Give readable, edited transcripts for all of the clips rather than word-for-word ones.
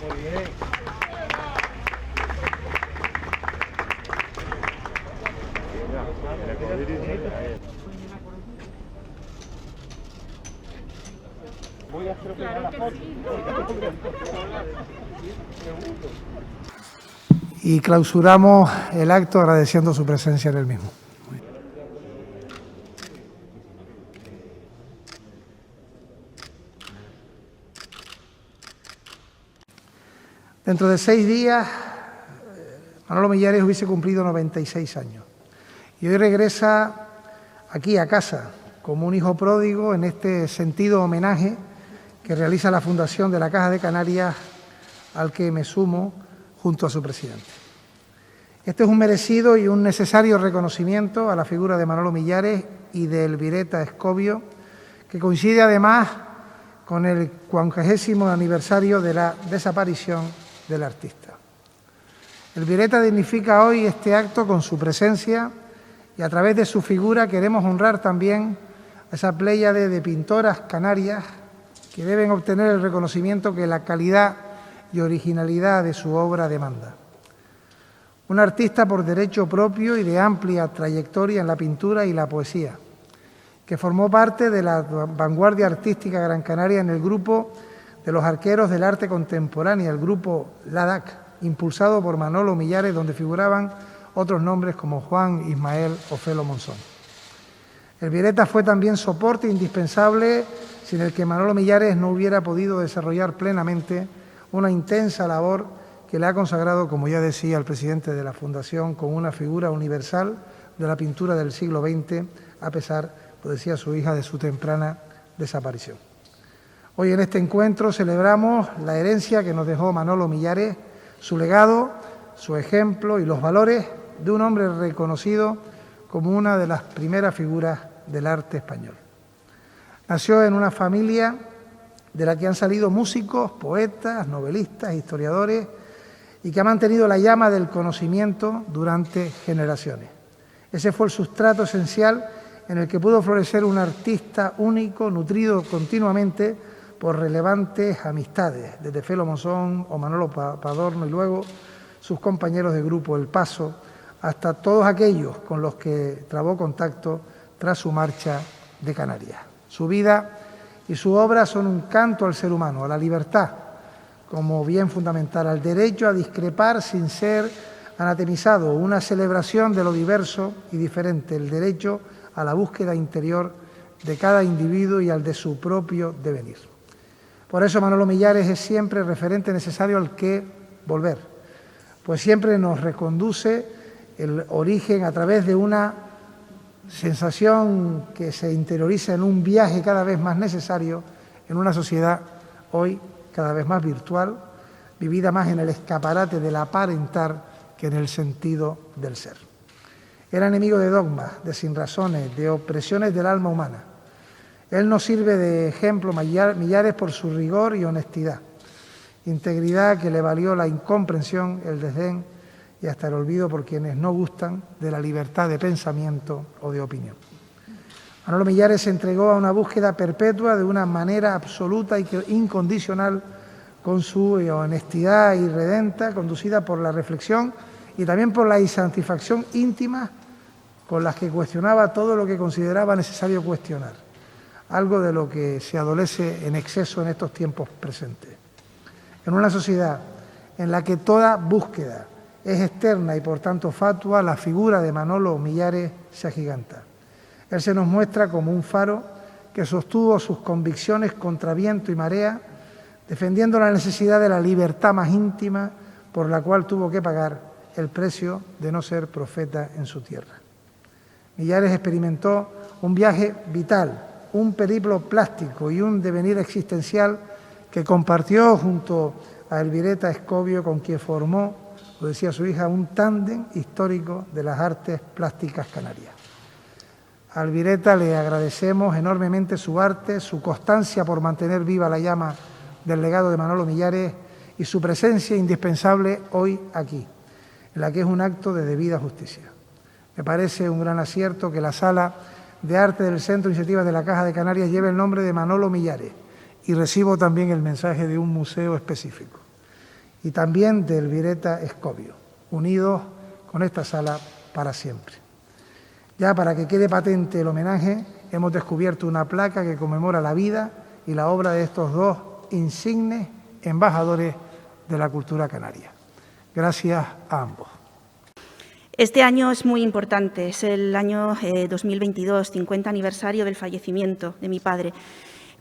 Muy bien. Voy a hacer la foto. Y clausuramos el acto agradeciendo su presencia en el mismo. Dentro de 6 días, Manolo Millares hubiese cumplido 96 años y hoy regresa aquí a casa como un hijo pródigo en este sentido homenaje que realiza la Fundación de la Caja de Canarias, al que me sumo junto a su presidente. Este es un merecido y un necesario reconocimiento a la figura de Manolo Millares y de Elvireta Escobio, que coincide además con el 40º aniversario de la desaparición del artista. Elvireta dignifica hoy este acto con su presencia y a través de su figura queremos honrar también a esa pléyade de pintoras canarias que deben obtener el reconocimiento que la calidad y originalidad de su obra demanda. Un artista por derecho propio y de amplia trayectoria en la pintura y la poesía, que formó parte de la vanguardia artística gran canaria en el grupo de los arqueros del arte contemporáneo, el grupo LADAC, impulsado por Manolo Millares, donde figuraban otros nombres como Juan Ismael o Felo Monzón. Elvireta fue también soporte indispensable sin el que Manolo Millares no hubiera podido desarrollar plenamente una intensa labor que le ha consagrado, como ya decía el presidente de la Fundación, como una figura universal de la pintura del siglo XX, a pesar, lo decía su hija, de su temprana desaparición. Hoy en este encuentro celebramos la herencia que nos dejó Manolo Millares, su legado, su ejemplo y los valores de un hombre reconocido como una de las primeras figuras del arte español. Nació en una familia de la que han salido músicos, poetas, novelistas, historiadores y que ha mantenido la llama del conocimiento durante generaciones. Ese fue el sustrato esencial en el que pudo florecer un artista único, nutrido continuamente por relevantes amistades, desde Felo Monzón o Manolo Padorno y luego sus compañeros de grupo El Paso, hasta todos aquellos con los que trabó contacto tras su marcha de Canarias. Su vida y su obra son un canto al ser humano, a la libertad, como bien fundamental, al derecho a discrepar sin ser anatemizado, una celebración de lo diverso y diferente, el derecho a la búsqueda interior de cada individuo y al de su propio devenir. Por eso Manolo Millares es siempre referente necesario al que volver, pues siempre nos reconduce el origen a través de una sensación que se interioriza en un viaje cada vez más necesario en una sociedad hoy cada vez más virtual, vivida más en el escaparate del aparentar que en el sentido del ser. Era enemigo de dogmas, de sinrazones, de opresiones del alma humana. Él nos sirve de ejemplo, Millares, por su rigor y honestidad, integridad que le valió la incomprensión, el desdén y hasta el olvido por quienes no gustan de la libertad de pensamiento o de opinión. Manolo Millares se entregó a una búsqueda perpetua de una manera absoluta y incondicional, con su honestidad irredenta, conducida por la reflexión y también por la insatisfacción íntima con las que cuestionaba todo lo que consideraba necesario cuestionar, algo de lo que se adolece en exceso en estos tiempos presentes. En una sociedad en la que toda búsqueda es externa y por tanto fatua, la figura de Manolo Millares se agiganta. Él se nos muestra como un faro que sostuvo sus convicciones contra viento y marea, defendiendo la necesidad de la libertad más íntima, por la cual tuvo que pagar el precio de no ser profeta en su tierra. Millares experimentó un viaje vital, un periplo plástico y un devenir existencial que compartió junto a Elvireta Escobio, con quien formó, lo decía su hija, un tándem histórico de las artes plásticas canarias. A Elvireta le agradecemos enormemente su arte, su constancia por mantener viva la llama del legado de Manolo Millares y su presencia indispensable hoy aquí, en la que es un acto de debida justicia. Me parece un gran acierto que la Sala de Arte del Centro de Iniciativas de la Caja de Canarias lleve el nombre de Manolo Millares y recibo también el mensaje de un museo específico. Y también de Elvireta Escobio, unidos con esta sala para siempre. Ya para que quede patente el homenaje, hemos descubierto una placa que conmemora la vida y la obra de estos dos insignes embajadores de la cultura canaria. Gracias a ambos. Este año es muy importante, es el año 2022, 50 aniversario del fallecimiento de mi padre.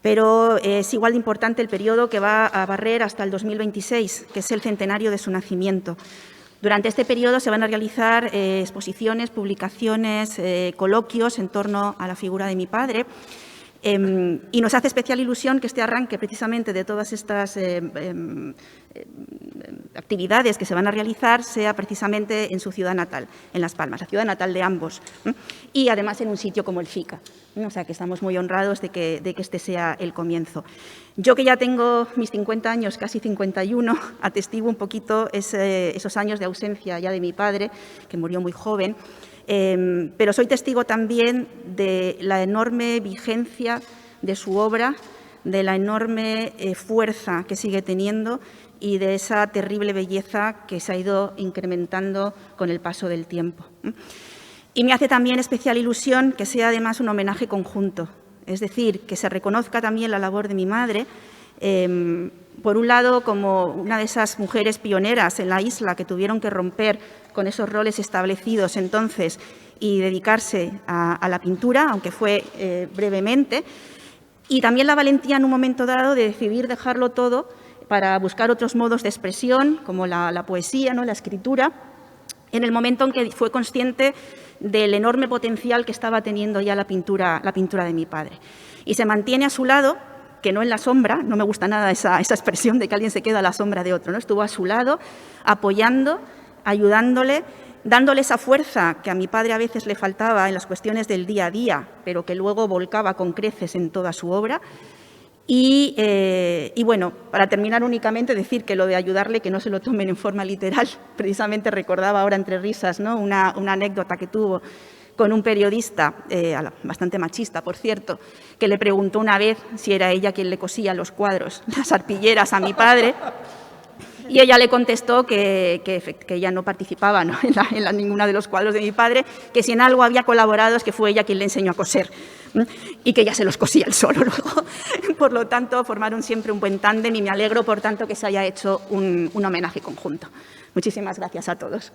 Pero es igual de importante el periodo que va a barrer hasta el 2026, que es el centenario de su nacimiento. Durante este periodo se van a realizar exposiciones, publicaciones, coloquios en torno a la figura de mi padre. Y nos hace especial ilusión que este arranque precisamente de todas estas actividades que se van a realizar sea precisamente en su ciudad natal, en Las Palmas, la ciudad natal de ambos, y además en un sitio como el FICA. O sea que estamos muy honrados de que este sea el comienzo. Yo, que ya tengo mis 50 años, casi 51, atestiguo un poquito esos años de ausencia ya de mi padre, que murió muy joven. Pero soy testigo también de la enorme vigencia de su obra, de la enorme fuerza que sigue teniendo y de esa terrible belleza que se ha ido incrementando con el paso del tiempo. Y me hace también especial ilusión que sea además un homenaje conjunto, es decir, que se reconozca también la labor de mi madre, por un lado como una de esas mujeres pioneras en la isla que tuvieron que romper con esos roles establecidos entonces y dedicarse a la pintura, aunque fue brevemente, y también la valentía en un momento dado de decidir dejarlo todo para buscar otros modos de expresión, como la poesía, ¿no?, la escritura, en el momento en que fue consciente del enorme potencial que estaba teniendo ya la pintura de mi padre. Y se mantiene a su lado, que no en la sombra, no me gusta nada esa expresión de que alguien se queda a la sombra de otro, ¿no? Estuvo a su lado, apoyando, ayudándole, dándole esa fuerza que a mi padre a veces le faltaba en las cuestiones del día a día, pero que luego volcaba con creces en toda su obra. Y bueno, para terminar únicamente decir que lo de ayudarle, que no se lo tomen en forma literal. Precisamente recordaba ahora entre risas, ¿no?, una anécdota que tuvo con un periodista, bastante machista, por cierto, que le preguntó una vez si era ella quien le cosía los cuadros, las arpilleras a mi padre, y ella le contestó que ella no participaba, ¿no?, en ninguna de los cuadros de mi padre, que si en algo había colaborado es que fue ella quien le enseñó a coser, y que ella se los cosía él solo luego. Por lo tanto, formaron siempre un buen tándem y me alegro, por tanto, que se haya hecho un homenaje conjunto. Muchísimas gracias a todos.